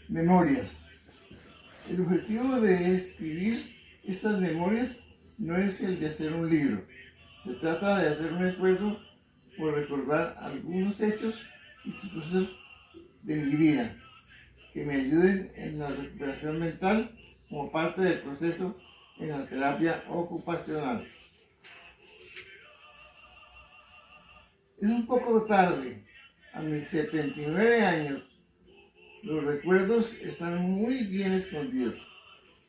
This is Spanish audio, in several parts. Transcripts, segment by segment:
Memorias. El objetivo de escribir estas memorias no es el de hacer un libro. Se trata de hacer un esfuerzo por recordar algunos hechos y sucesos de mi vida que me ayuden en la recuperación mental como parte del proceso en la terapia ocupacional. Es un poco tarde, a mis 79 años, los recuerdos están muy bien escondidos,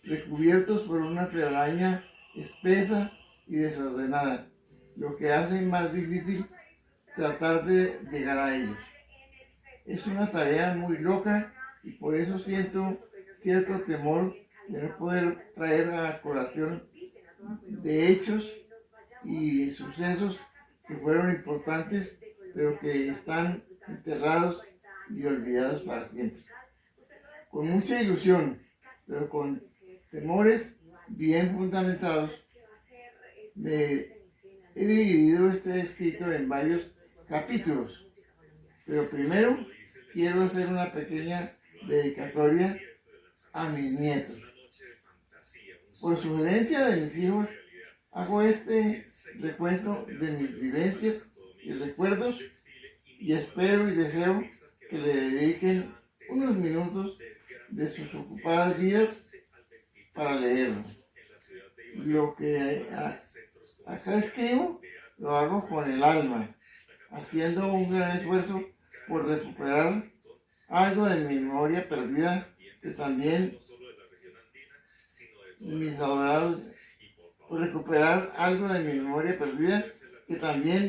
recubiertos por una telaraña espesa y desordenada, lo que hace más difícil tratar de llegar a ellos. Es una tarea muy loca y por eso siento cierto temor de no poder traer a la colación de hechos y sucesos que fueron importantes, pero que están enterrados y olvidados para siempre. Con mucha ilusión, pero con temores bien fundamentados, he dividido este escrito en varios capítulos. Pero primero quiero hacer una pequeña dedicatoria a mis nietos. Por sugerencia de mis hijos, hago este recuento de mis vivencias y recuerdos y espero y deseo que le dediquen unos minutos de sus ocupadas vidas para leerlo. Lo que acá escribo lo hago con el alma, haciendo un gran esfuerzo por recuperar algo de mi memoria perdida que también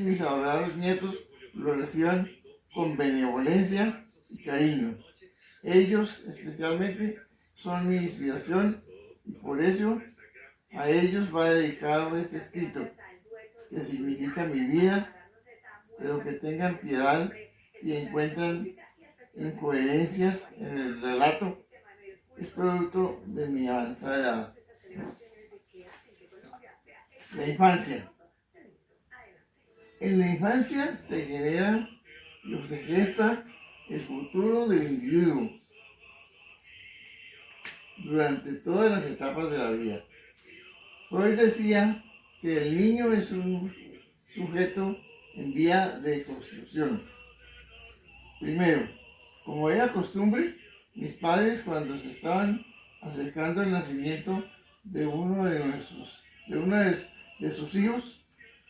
mis adorados nietos lo reciban con benevolencia y cariño. Ellos especialmente son mi inspiración y por eso a ellos va dedicado este escrito, que significa mi vida, pero que tengan piedad si encuentran incoherencias en el relato. Es producto de mi avanzada edad. La infancia. En la infancia se genera o se gesta el futuro del individuo durante todas las etapas de la vida. Freud decía que el niño es un sujeto en vía de construcción. Primero, como era costumbre, mis padres cuando se estaban acercando al nacimiento de uno de sus hijos,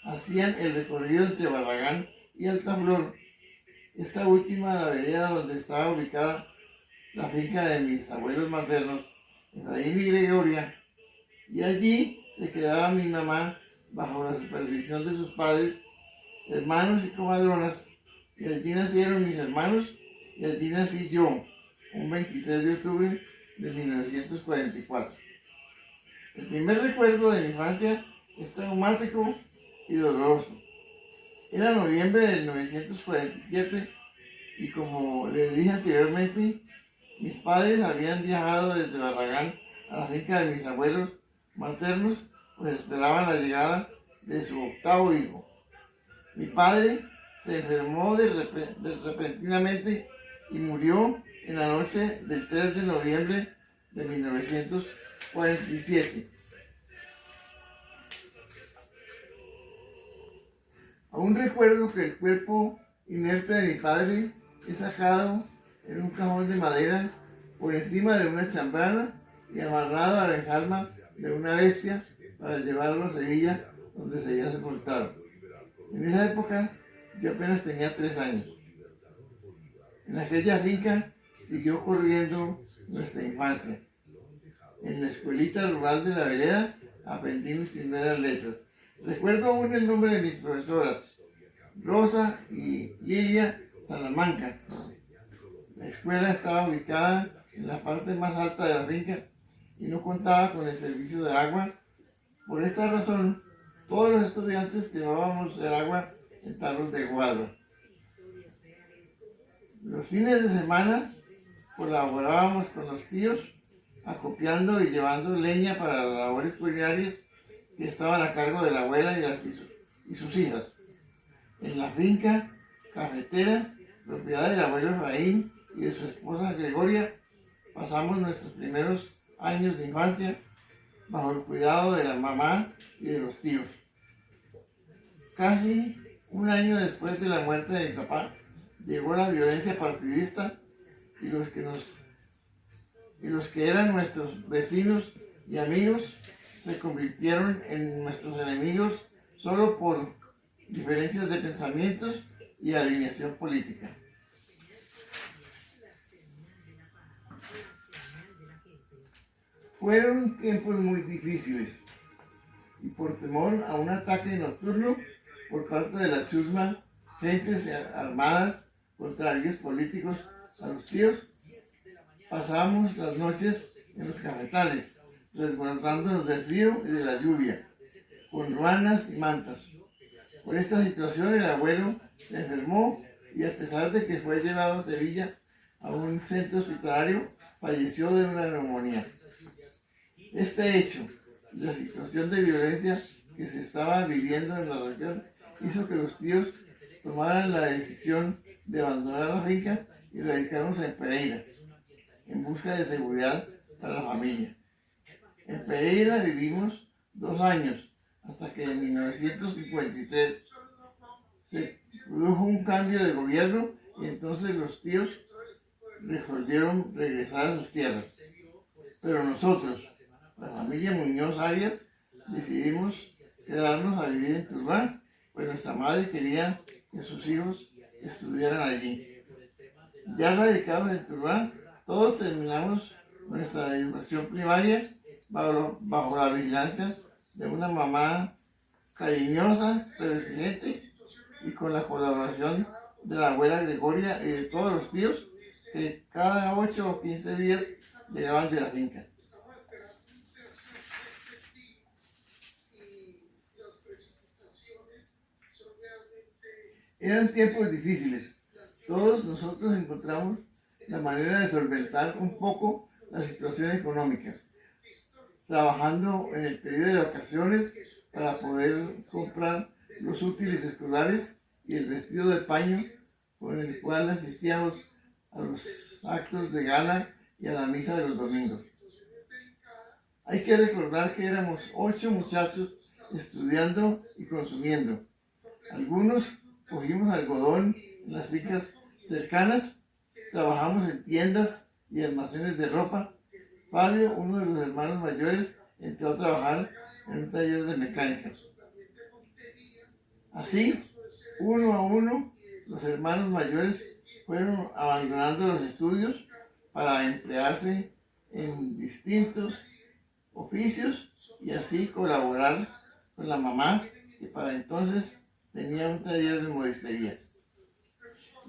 hacían el recorrido entre Barragán y Altaflor, esta última la vereda donde estaba ubicada la finca de mis abuelos maternos, Efraín y Gregoria, y allí se quedaba mi mamá bajo la supervisión de sus padres, hermanos y comadronas, y allí nacieron mis hermanos y allí nací yo, un 23 de octubre de 1944. El primer recuerdo de mi infancia es traumático y doloroso. Era noviembre del 1947 y como les dije anteriormente, mis padres habían viajado desde Barragán a la finca de mis abuelos maternos, pues esperaban la llegada de su octavo hijo. Mi padre se enfermó repentinamente y murió en la noche del 3 de noviembre de 1947. Aún recuerdo que el cuerpo inerte de mi padre es sacado en un cajón de madera por encima de una chambrana y amarrado a la enjalma de una bestia para llevarlo a Sevilla, donde sería sepultado. En esa época yo apenas tenía 3 años. En aquella finca siguió corriendo nuestra infancia. En la escuelita rural de la vereda aprendí mis primeras letras. Recuerdo aún el nombre de mis profesoras, Rosa y Lilia Salamanca. La escuela estaba ubicada en la parte más alta de la finca y no contaba con el servicio de agua. Por esta razón, todos los estudiantes llevábamos el agua en tarros de guadua. Los fines de semana colaborábamos con los tíos, acopiando y llevando leña para las labores culinarias que estaban a cargo de la abuela y sus hijas. En la finca cafetera, propiedad del abuelo Efraín y de su esposa Gregoria, pasamos nuestros primeros años de infancia bajo el cuidado de la mamá y de los tíos. Casi un año después de la muerte de mi papá, llegó la violencia partidista y los que eran nuestros vecinos y amigos se convirtieron en nuestros enemigos solo por diferencias de pensamientos y alineación política. Fueron tiempos muy difíciles y por temor a un ataque nocturno por parte de la chusma, gentes armadas, contrarios políticos a los tíos, pasábamos las noches en los cafetales, resguardándonos del frío y de la lluvia, con ruanas y mantas. Por esta situación el abuelo se enfermó y a pesar de que fue llevado a Sevilla a un centro hospitalario, falleció de una neumonía. Este hecho y la situación de violencia que se estaba viviendo en la región hizo que los tíos tomaran la decisión de abandonar la finca y radicarnos en Pereira, en busca de seguridad para la familia. En Pereira vivimos 2 años, hasta que en 1953 se produjo un cambio de gobierno y entonces los tíos resolvieron regresar a sus tierras. Pero nosotros, la familia Muñoz Arias, decidimos quedarnos a vivir en Turbán, pues nuestra madre quería que sus hijos estudiaran allí. Ya radicados en Turbán, todos terminamos nuestra educación primaria bajo la vigilancia de una mamá cariñosa, pero exigente, y con la colaboración de la abuela Gregoria y de todos los tíos que cada 8 o 15 días llegaban de la finca. Eran tiempos difíciles. Todos nosotros encontramos la manera de solventar un poco la situación económica, trabajando en el periodo de vacaciones para poder comprar los útiles escolares y el vestido de paño con el cual asistíamos a los actos de gala y a la misa de los domingos. Hay que recordar que éramos 8 muchachos estudiando y consumiendo. Algunos cogimos algodón en las fincas cercanas, trabajamos en tiendas y almacenes de ropa. Fabio, uno de los hermanos mayores, entró a trabajar en un taller de mecánica. Así, uno a uno, los hermanos mayores fueron abandonando los estudios para emplearse en distintos oficios y así colaborar con la mamá, que para entonces tenía un taller de modistería.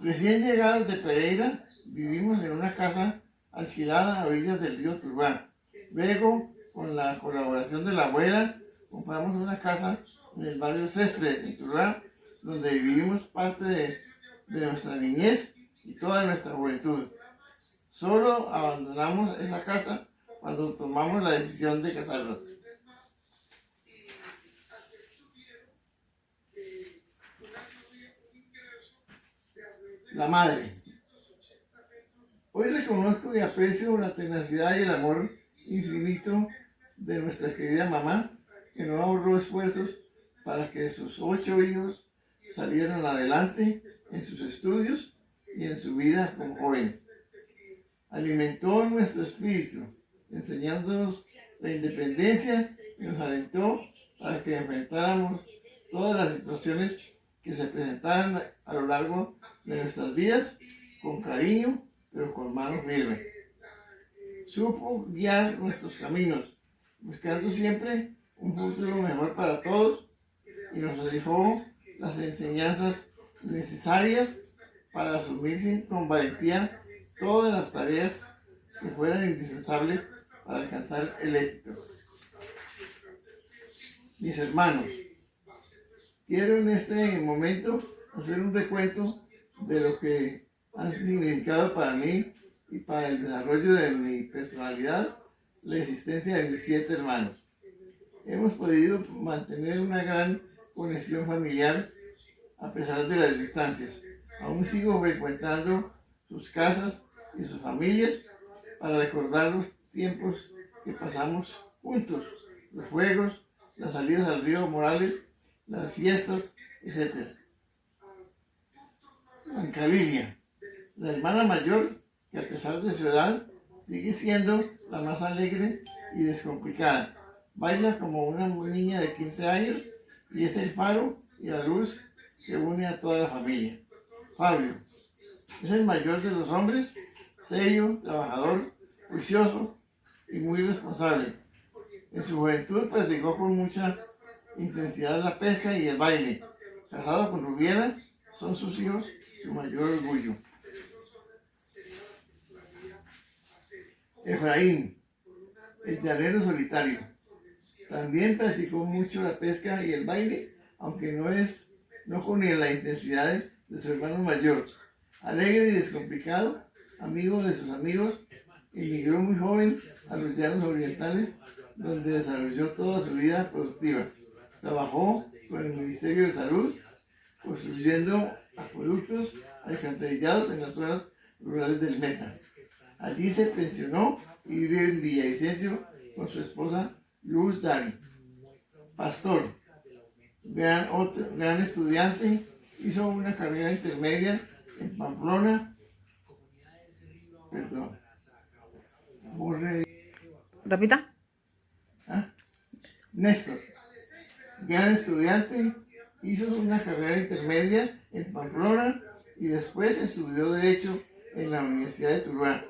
Recién llegados de Pereira, vivimos en una casa alquilada a orillas del río Turbán. Luego, con la colaboración de la abuela, compramos una casa en el barrio Césped, en Turbán, donde vivimos parte de nuestra niñez y toda nuestra juventud. Solo abandonamos esa casa cuando tomamos la decisión de casarnos. La madre. Hoy reconozco y aprecio la tenacidad y el amor infinito de nuestra querida mamá, que no ahorró esfuerzos para que sus 8 hijos salieran adelante en sus estudios y en su vida como joven. Alimentó nuestro espíritu, enseñándonos la independencia y nos alentó para que enfrentáramos todas las situaciones que se presentaran a lo largo de nuestras vidas con cariño, pero con mano firme. Supo guiar nuestros caminos, buscando siempre un futuro mejor para todos, y nos dejó las enseñanzas necesarias para asumir con valentía todas las tareas que fueran indispensables para alcanzar el éxito. Mis hermanos, quiero en este momento hacer un recuento de lo que han significado para mí y para el desarrollo de mi personalidad la existencia de mis 7 hermanos. Hemos podido mantener una gran conexión familiar a pesar de las distancias. Aún sigo frecuentando sus casas y sus familias para recordar los tiempos que pasamos juntos, los juegos, las salidas al río Morales, las fiestas, etc. Blanca Lilia, la hermana mayor, que a pesar de su edad sigue siendo la más alegre y descomplicada. Baila como una niña de 15 años y es el faro y la luz que une a toda la familia. Fabio, es el mayor de los hombres, serio, trabajador, juicioso y muy responsable. En su juventud practicó con mucha intensidad la pesca y el baile. Casado con Rubiera, son sus hijos su mayor orgullo. Efraín, el llanero solitario. También practicó mucho la pesca y el baile, aunque no con la intensidad de su hermano mayor. Alegre y descomplicado, amigo de sus amigos, emigró muy joven a los llanos orientales, donde desarrolló toda su vida productiva. Trabajó con el Ministerio de Salud, construyendo acueductos alcantarillados en las zonas rurales del Meta. Allí se pensionó y vive en Villavicencio con su esposa Luz Dari. Pastor, gran estudiante, hizo una carrera intermedia en Pamplona. Perdón. Repita. Néstor, gran estudiante, hizo una carrera intermedia en Pamplona y después estudió Derecho en la Universidad de Tuluá.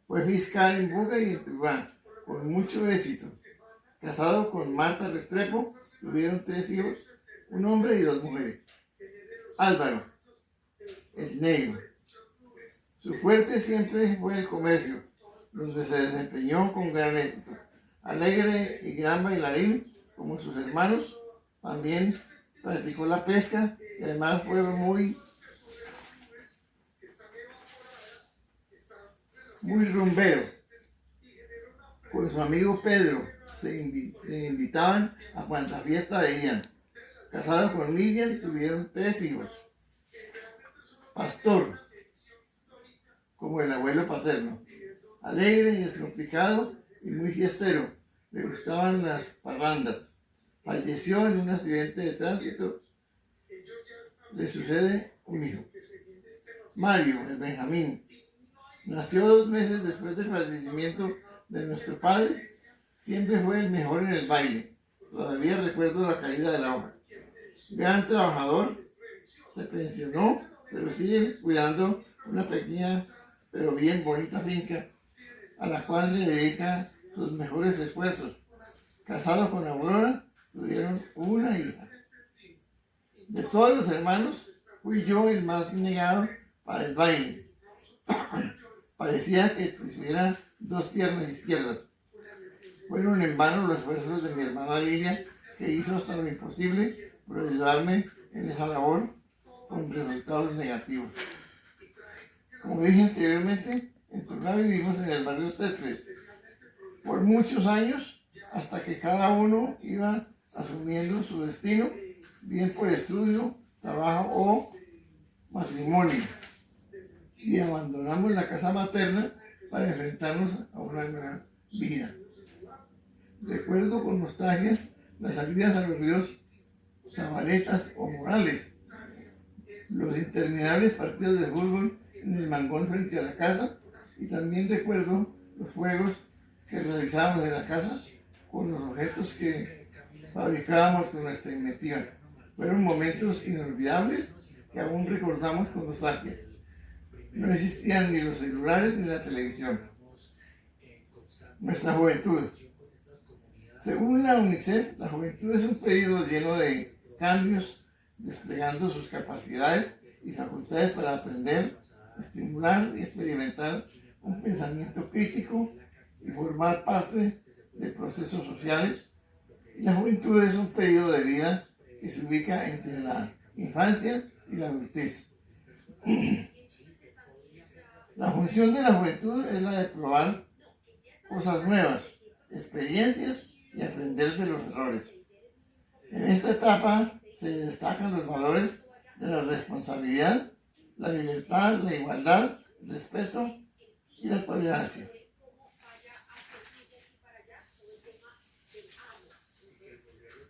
Fue fiscal en Buga y en Tuluá, con mucho éxito. Casado con Marta Restrepo, tuvieron 3 hijos, un hombre y 2 mujeres. Álvaro, el negro. Su fuerte siempre fue el comercio, donde se desempeñó con gran éxito. Alegre y gran bailarín, como sus hermanos, también practicó la pesca y además fue muy rumbero. Con su amigo Pedro se invitaban a cuanta fiesta veían. Casado con Miriam, tuvieron 3 hijos. Pastor, como el abuelo paterno. Alegre y descomplicado y muy fiestero. Le gustaban las parrandas. Falleció en un accidente de tránsito. Le sucede un hijo. Mario, el Benjamín. Nació 2 meses después del fallecimiento de nuestro padre. Siempre fue el mejor en el baile. Todavía recuerdo la caída de la hoja. Gran trabajador. Se pensionó, pero sigue cuidando una pequeña pero bien bonita finca a la cual le dedica sus mejores esfuerzos. Casado con Aurora, tuvieron una hija. De todos los hermanos, fui yo el más negado para el baile. Parecía que tuviera 2 piernas izquierdas. Fueron en vano los esfuerzos de mi hermana Lilia, que hizo hasta lo imposible por ayudarme en esa labor con resultados negativos. Como dije anteriormente, en Tuluá vivimos en el barrio Césped por muchos años, hasta que cada uno iba asumiendo su destino, bien por estudio, trabajo o matrimonio, y abandonamos la casa materna para enfrentarnos a una nueva vida. Recuerdo con nostalgia las salidas a los ríos Zabaletas o Morales, los interminables partidos de fútbol en el mangón frente a la casa, y también recuerdo los juegos que realizábamos en la casa con los objetos que fabricábamos con nuestra inventiva. Fueron momentos inolvidables que aún recordamos con nostalgia. No existían ni los celulares ni la televisión. Nuestra juventud. Según la UNICEF, la juventud es un periodo lleno de cambios, desplegando sus capacidades y facultades para aprender, estimular y experimentar un pensamiento crítico y formar parte de procesos sociales. Y la juventud es un periodo de vida que se ubica entre la infancia y la adultez. La función de la juventud es la de probar cosas nuevas, experiencias y aprender de los errores. En esta etapa se destacan los valores de la responsabilidad, la libertad, la igualdad, el respeto y la tolerancia.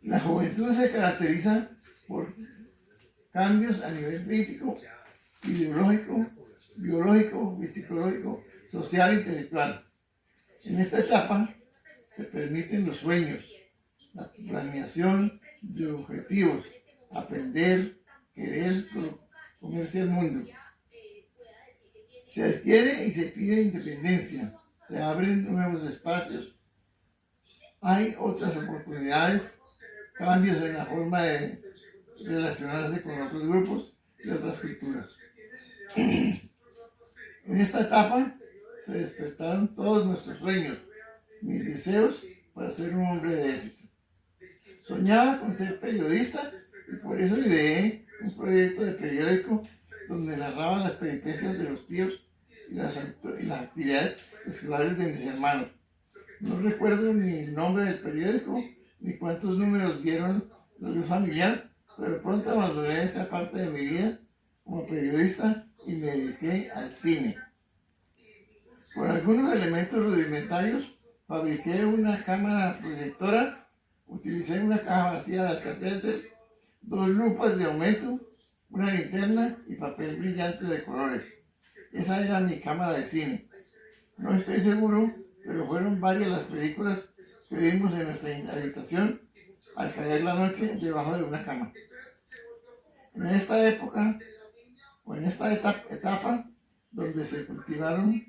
La juventud se caracteriza por cambios a nivel físico, ideológico, biológico, psicológico, social e intelectual. En esta etapa se permiten los sueños, la planeación de objetivos, aprender, querer comerse el mundo. Se adquiere y se pide independencia, se abren nuevos espacios, hay otras oportunidades, cambios en la forma de relacionarse con otros grupos y otras culturas. En esta etapa se despertaron todos nuestros sueños, mis deseos para ser un hombre de éxito. Soñaba con ser periodista y por eso ideé un proyecto de periódico donde narraba las peripecias de los tíos y las actividades escolares de mis hermanos. No recuerdo ni el nombre del periódico ni cuántos números vieron la luz familiar, pero pronto abandoné esa parte de mi vida como periodista y me dediqué al cine. Con algunos elementos rudimentarios fabriqué una cámara proyectora, utilicé una caja vacía de alcacelser, 2 lupas de aumento, una linterna y papel brillante de colores. Esa era mi cámara de cine. No estoy seguro, pero fueron varias las películas que vimos en nuestra habitación al caer la noche debajo de una cama. En esta época, o en esta etapa, donde se cultivaron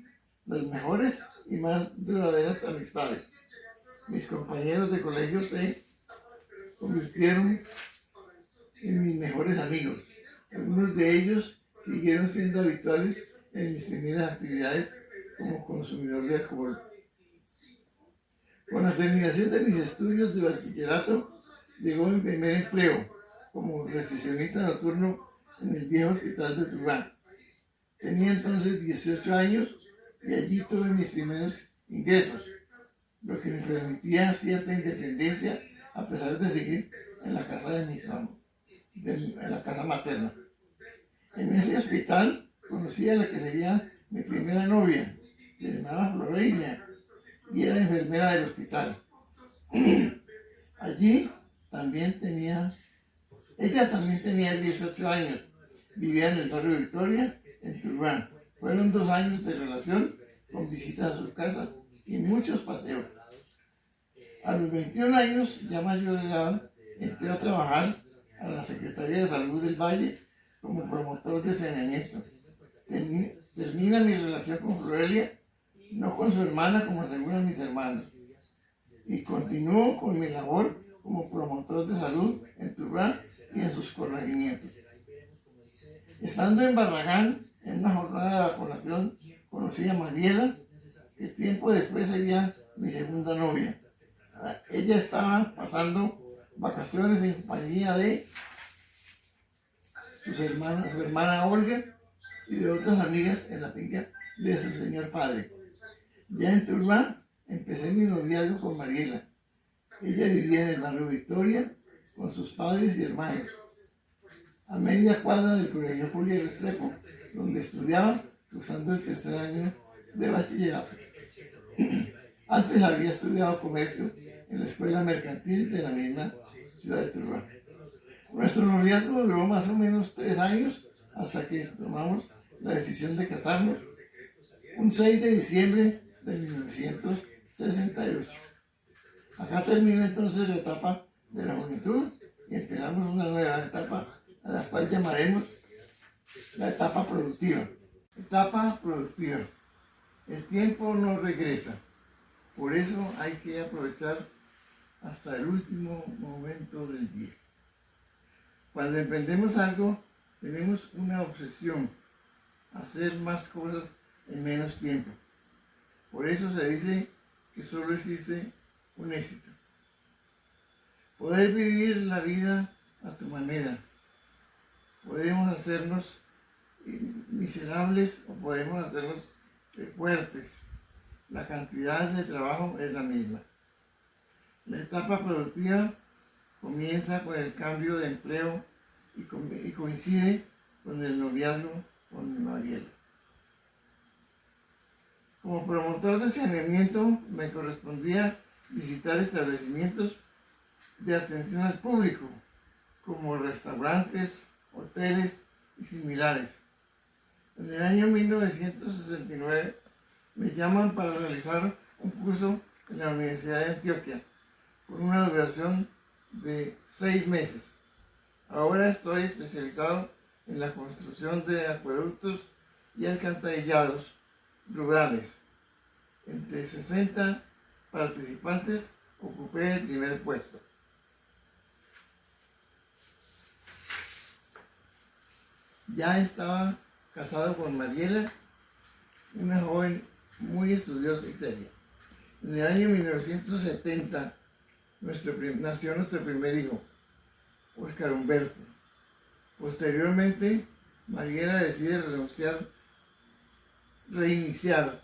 las mejores y más duraderas amistades. Mis compañeros de colegio se convirtieron en mis mejores amigos. Algunos de ellos siguieron siendo habituales en mis primeras actividades como consumidor de alcohol. Con la terminación de mis estudios de bachillerato, llegó mi primer empleo como recepcionista nocturno en el viejo hospital de Turán. Tenía entonces 18 años y allí tuve mis primeros ingresos, lo que me permitía cierta independencia a pesar de seguir en la casa de mis mamás, en la casa materna. En ese hospital conocí a la que sería mi primera novia, se llamaba Florelia y era enfermera del hospital. Allí ella también tenía 18 años, vivía en el barrio Victoria, en Turban. Fueron 2 años de relación con visitas a su casa y muchos paseos. A los 21 años, ya mayor de edad, entré a trabajar a la Secretaría de Salud del Valle como promotor de saneamiento. Termina mi relación con Florelia, no con su hermana como aseguran mis hermanos, y continúo con mi labor como promotor de salud en Turban y en sus corregimientos. Estando en Barragán, en una jornada de vacunación, conocí a Mariela, que tiempo después sería mi segunda novia. Ella estaba pasando vacaciones en compañía de su hermana Olga y de otras amigas en la finca de su señor padre. Ya en Turban empecé mi noviazgo con Mariela. Ella vivía en el barrio Victoria con sus padres y hermanos, a media cuadra del colegio Julia Restrepo, donde estudiaba cursando el 3er año de bachillerato. Antes había estudiado comercio en la escuela mercantil de la misma ciudad de Turban. Nuestro noviazgo duró más o menos 3 años hasta que tomamos la decisión de casarnos un 6 de diciembre de 1968. Acá termina entonces la etapa de la juventud y empezamos una nueva etapa a la cual llamaremos la etapa productiva. Etapa productiva. El tiempo no regresa, por eso hay que aprovechar hasta el último momento del día. Cuando emprendemos algo, tenemos una obsesión, hacer más cosas en menos tiempo. Por eso se dice que solo existe un éxito. Poder vivir la vida a tu manera. Podemos hacernos miserables o podemos hacernos fuertes. La cantidad de trabajo es la misma. La etapa productiva comienza con el cambio de empleo y coincide con el noviazgo con Mariela. Como promotor de saneamiento me correspondía visitar establecimientos de atención al público, como restaurantes, hoteles y similares. En el año 1969 me llaman para realizar un curso en la Universidad de Antioquia, con una duración de 6 meses. Ahora estoy especializado en la construcción de acueductos y alcantarillados rurales. Entre 60 participantes ocupé el primer puesto. Ya estaba casado con Mariela, una joven muy estudiosa y seria. En el año 1970 nació nuestro primer hijo, Óscar Humberto. Posteriormente, Mariela decide reiniciar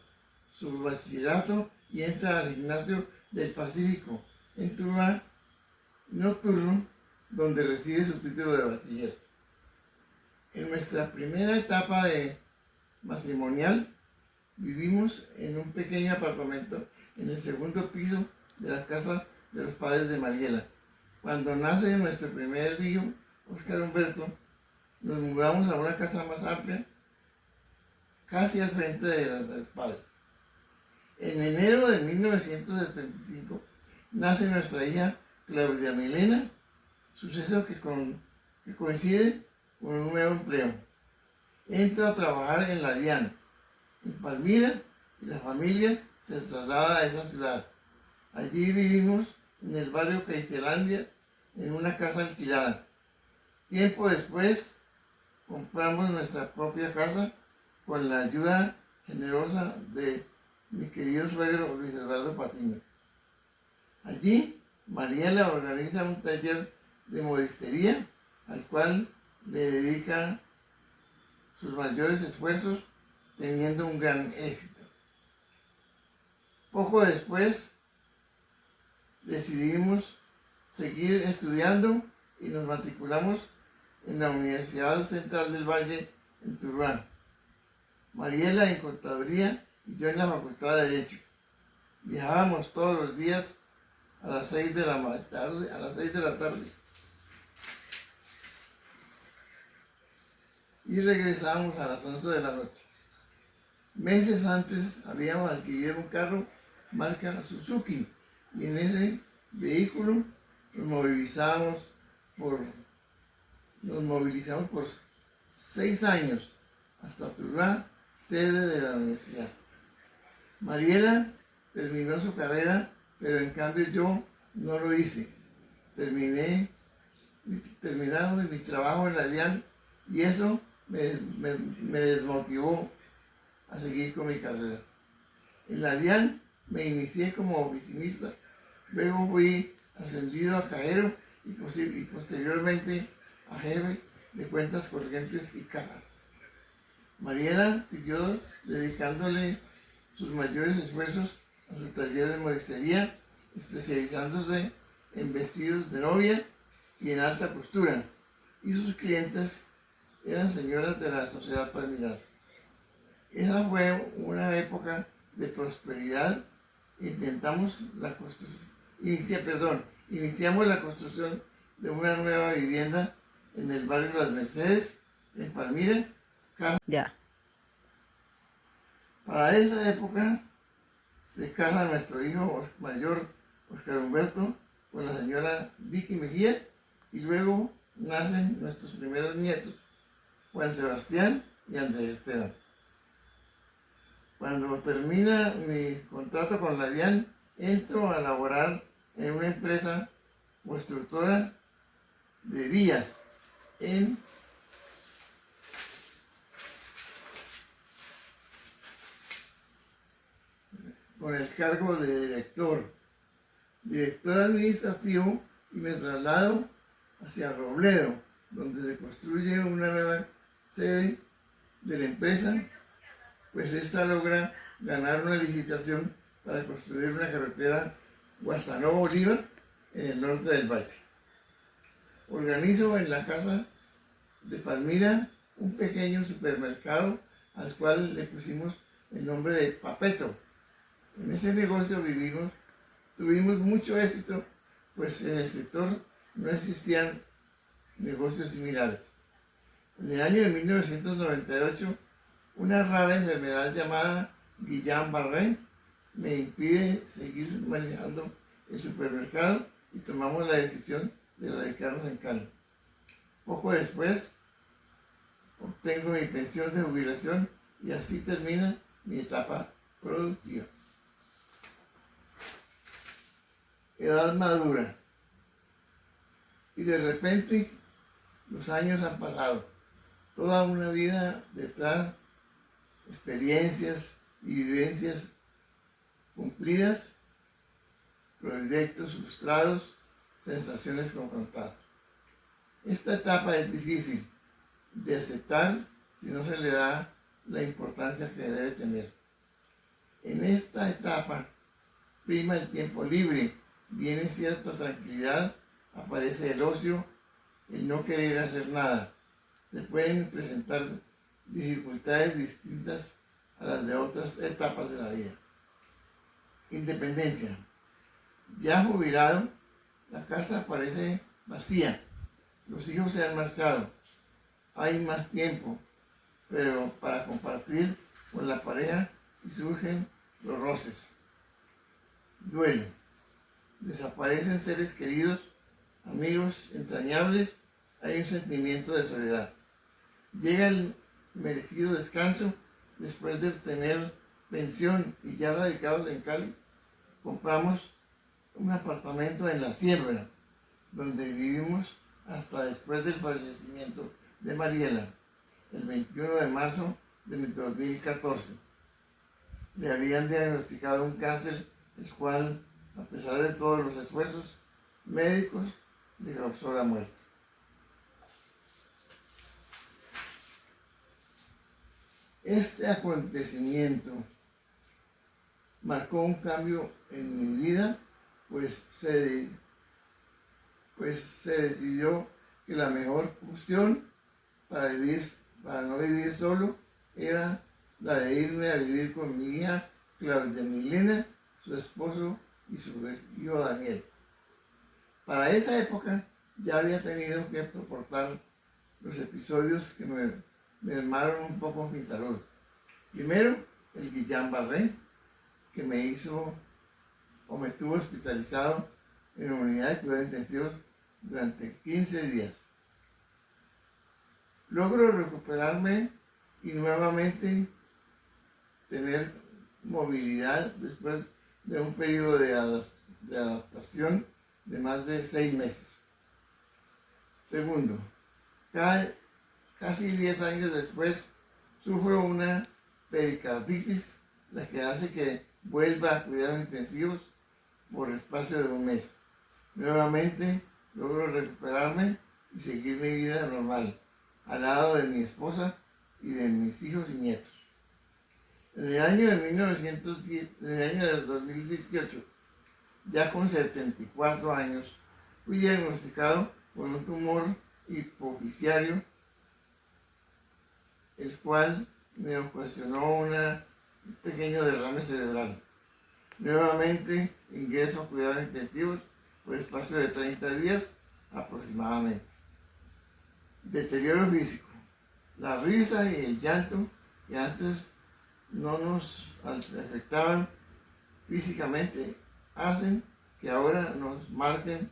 su bachillerato y entra al gimnasio del Pacífico en Tuluá, Nocturno, donde recibe su título de bachiller. En nuestra primera etapa de matrimonial, vivimos en un pequeño apartamento en el segundo piso de la casa de los padres de Mariela. Cuando nace nuestro primer hijo, Óscar Humberto, nos mudamos a una casa más amplia, casi al frente de los padres. En enero de 1975 nace nuestra hija Claudia Milena, suceso que coincide con un nuevo empleo. Entro a trabajar en la DIAN, en Palmira, y la familia se traslada a esa ciudad. Allí vivimos en el barrio Caicelandia, en una casa alquilada. Tiempo después compramos nuestra propia casa con la ayuda generosa de mi querido suegro Luis Eduardo Patiño. Allí Mariela organiza un taller de modistería al cual le dedica sus mayores esfuerzos, teniendo un gran éxito. Poco después decidimos seguir estudiando y nos matriculamos en la Universidad Central del Valle en Tuluá. Mariela en Contaduría y yo en la Facultad de Derecho. Viajábamos todos los días a las 6 de la tarde y regresábamos a las 11 de la noche. Meses antes habíamos adquirido un carro marca Suzuki y en ese vehículo nos movilizamos por 6 años hasta Tuluá, sede de la universidad. Mariela terminó su carrera, pero en cambio yo no lo hice. Terminamos mi trabajo en la DIAN y eso me desmotivó a seguir con mi carrera. En la DIAN me inicié como oficinista, luego fui ascendido a cajero y posteriormente a jefe de cuentas corrientes y caja. Mariela siguió dedicándole sus mayores esfuerzos a su taller de modistería, especializándose en vestidos de novia y en alta costura, y sus clientes eran señoras de la sociedad familiar. Esa fue una época de prosperidad. Iniciamos la construcción de una nueva vivienda en el barrio Las Mercedes, en Palmira. Ya. Para esa época se casa nuestro hijo mayor, Óscar Humberto, con la señora Vicky Mejía, y luego nacen nuestros primeros nietos, Juan Sebastián y Andrés Esteban. Cuando termina mi contrato con la DIAN, entro a laborar en una empresa constructora de vías con el cargo de director administrativo, y me traslado hacia Robledo, donde se construye una nueva sede de la empresa, pues esta logra ganar una licitación para construir una carretera Guastanó-Bolívar en el norte del valle. Organizo en la casa de Palmira un pequeño supermercado al cual le pusimos el nombre de Papeto. En ese negocio tuvimos mucho éxito pues en el sector no existían negocios similares. En el año de 1998, una rara enfermedad llamada Guillain-Barré me impide seguir manejando el supermercado y tomamos la decisión de radicarnos en Cali. Poco después obtengo mi pensión de jubilación y así termina mi etapa productiva. Edad madura. Y de repente los años han pasado. Toda una vida detrás, experiencias y vivencias cumplidas, proyectos frustrados, sensaciones confrontadas. Esta etapa es difícil de aceptar si no se le da la importancia que debe tener. En esta etapa prima el tiempo libre, viene cierta tranquilidad, aparece el ocio, el no querer hacer nada. Se pueden presentar dificultades distintas a las de otras etapas de la vida. Independencia. Ya jubilado, la casa parece vacía, los hijos se han marchado, hay más tiempo, pero para compartir con la pareja y surgen los roces. Duelo. Desaparecen seres queridos, amigos entrañables, hay un sentimiento de soledad. Llega el merecido descanso después de obtener pensión y ya radicados en Cali, compramos un apartamento en La Siembra, donde vivimos hasta después del fallecimiento de Mariela, el 21 de marzo de 2014. Le habían diagnosticado un cáncer, el cual, a pesar de todos los esfuerzos médicos, le causó la muerte. Este acontecimiento marcó un cambio en mi vida, pues se decidió que la mejor opción para no vivir solo era la de irme a vivir con mi hija Claudia Milena, su esposo y su hijo Daniel. Para esa época ya había tenido que soportar los episodios que me mermaron un poco mi salud. Primero, el Guillain-Barré, que me tuvo hospitalizado en la unidad de cuidados intensivos durante 15 días. Logro recuperarme y nuevamente tener movilidad después de un periodo de adaptación de más de 6 meses. Segundo, casi 10 años después sufro una pericarditis, la que hace que vuelva a cuidados intensivos por espacio de un mes. Nuevamente logro recuperarme y seguir mi vida normal, al lado de mi esposa y de mis hijos y nietos. En el año del 2018, ya con 74 años, fui diagnosticado con un tumor hipofisiario, el cual me ocasionó un pequeño derrame cerebral. Nuevamente ingreso a cuidados intensivos por espacio de 30 días aproximadamente. Deterioro físico. La risa y el llanto que antes no nos afectaban físicamente hacen que ahora nos marquen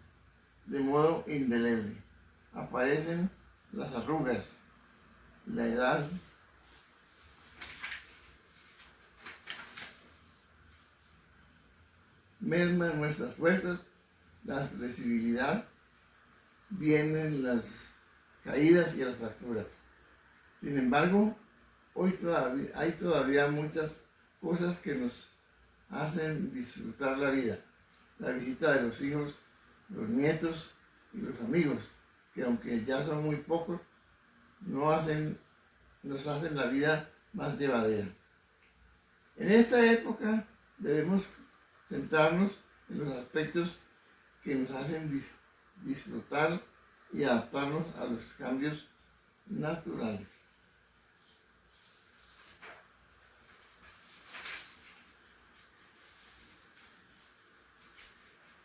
de modo indeleble. Aparecen las arrugas, la edad, merman nuestras fuerzas, la flexibilidad, vienen las caídas y las fracturas. Sin embargo, hay todavía muchas cosas que nos hacen disfrutar la vida. La visita de los hijos, los nietos y los amigos, que aunque ya son muy pocos, nos hacen la vida más llevadera. En esta época debemos centrarnos en los aspectos que nos hacen disfrutar y adaptarnos a los cambios naturales.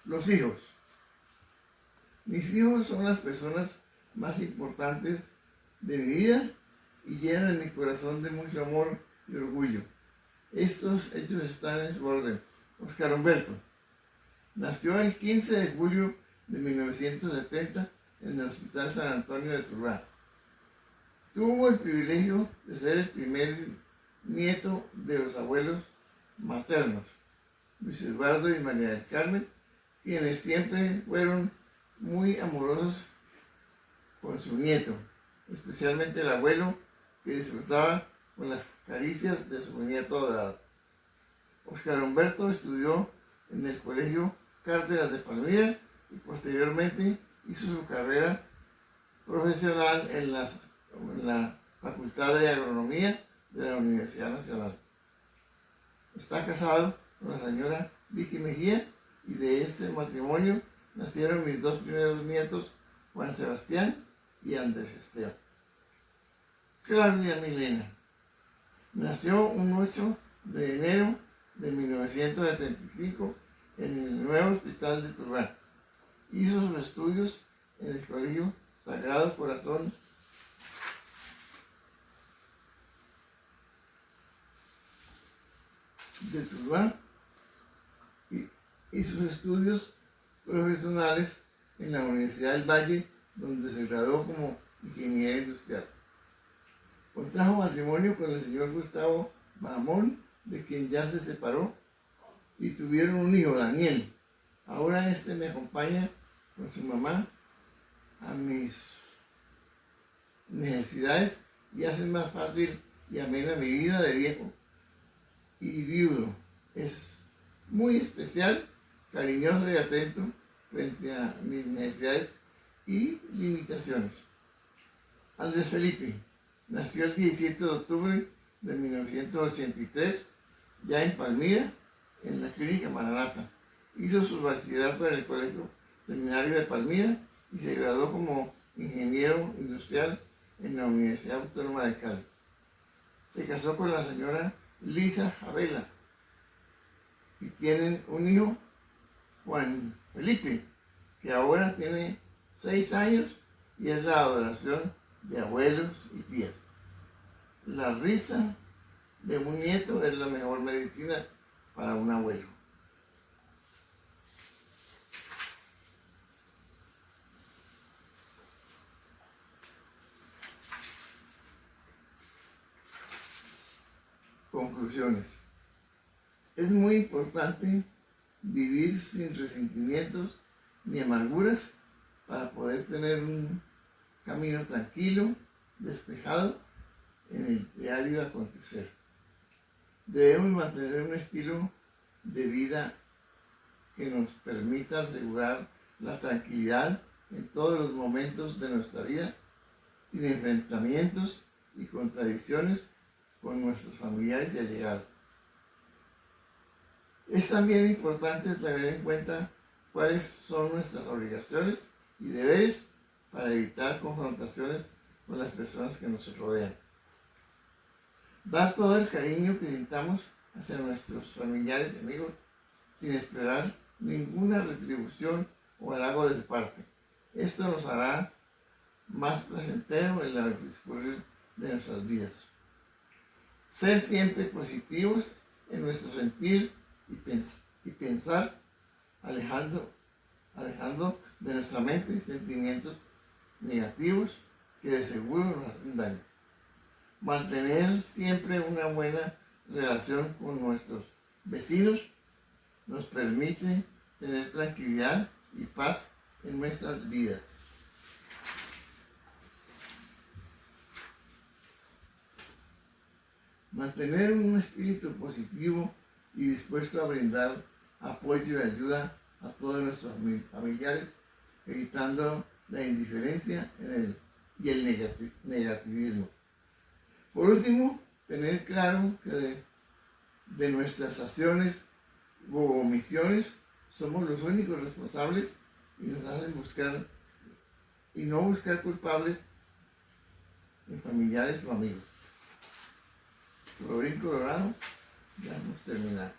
Los hijos. Mis hijos son las personas más importantes de mi vida y llenan mi corazón de mucho amor y orgullo. Estos hechos están en su orden. Óscar Humberto nació el 15 de julio de 1970 en el Hospital San Antonio de Tuluá. Tuvo el privilegio de ser el primer nieto de los abuelos maternos, Luis Eduardo y María del Carmen, quienes siempre fueron muy amorosos con su nieto, especialmente el abuelo, que disfrutaba con las caricias de su nieto adorado. Óscar Humberto estudió en el Colegio Cárdenas de Palmira y posteriormente hizo su carrera profesional en la Facultad de Agronomía de la Universidad Nacional. Está casado con la señora Vicky Mejía y de este matrimonio nacieron mis dos primeros nietos, Juan Sebastián y Andrés Esteban. Claudia Milena nació un 8 de enero de 1975 en el nuevo Hospital de Tuluá. Hizo sus estudios en el Colegio Sagrado Corazón de Tuluá y sus estudios profesionales en la Universidad del Valle, donde se graduó como ingeniero industrial. Contrajo matrimonio con el señor Gustavo Bahamón, de quien ya se separó, y tuvieron un hijo, Daniel. Ahora este me acompaña con su mamá a mis necesidades y hace más fácil y amena mi vida de viejo y viudo. Es muy especial, cariñoso y atento frente a mis necesidades y limitaciones. Andrés Felipe nació el 17 de octubre de 1983, ya en Palmira, en la Clínica Maranata. Hizo su bachillerato en el Colegio Seminario de Palmira y se graduó como ingeniero industrial en la Universidad Autónoma de Cali. Se casó con la señora Lisa Javela y tienen un hijo, Juan Felipe, que ahora tiene 6 años y es la adoración de abuelos y tías. La risa de un nieto es la mejor medicina para un abuelo. Conclusiones. Es muy importante vivir sin resentimientos ni amarguras para poder tener un camino tranquilo, despejado en el diario acontecer. Debemos mantener un estilo de vida que nos permita asegurar la tranquilidad en todos los momentos de nuestra vida, sin enfrentamientos y contradicciones con nuestros familiares y allegados. Es también importante tener en cuenta cuáles son nuestras obligaciones y deberes para evitar confrontaciones con las personas que nos rodean. Dar todo el cariño que sintamos hacia nuestros familiares y amigos sin esperar ninguna retribución o halago de su parte. Esto nos hará más placentero en el discurrir de nuestras vidas. Ser siempre positivos en nuestro sentir y pensar, alejando de nuestra mente sentimientos negativos que de seguro nos hacen daño. Mantener siempre una buena relación con nuestros vecinos nos permite tener tranquilidad y paz en nuestras vidas. Mantener un espíritu positivo y dispuesto a brindar apoyo y ayuda a todos nuestros familiares, evitando la indiferencia y el negativismo. Por último, tener claro que de nuestras acciones o omisiones somos los únicos responsables y nos hacen no buscar culpables en familiares o amigos. Colorín colorado, ya hemos terminado.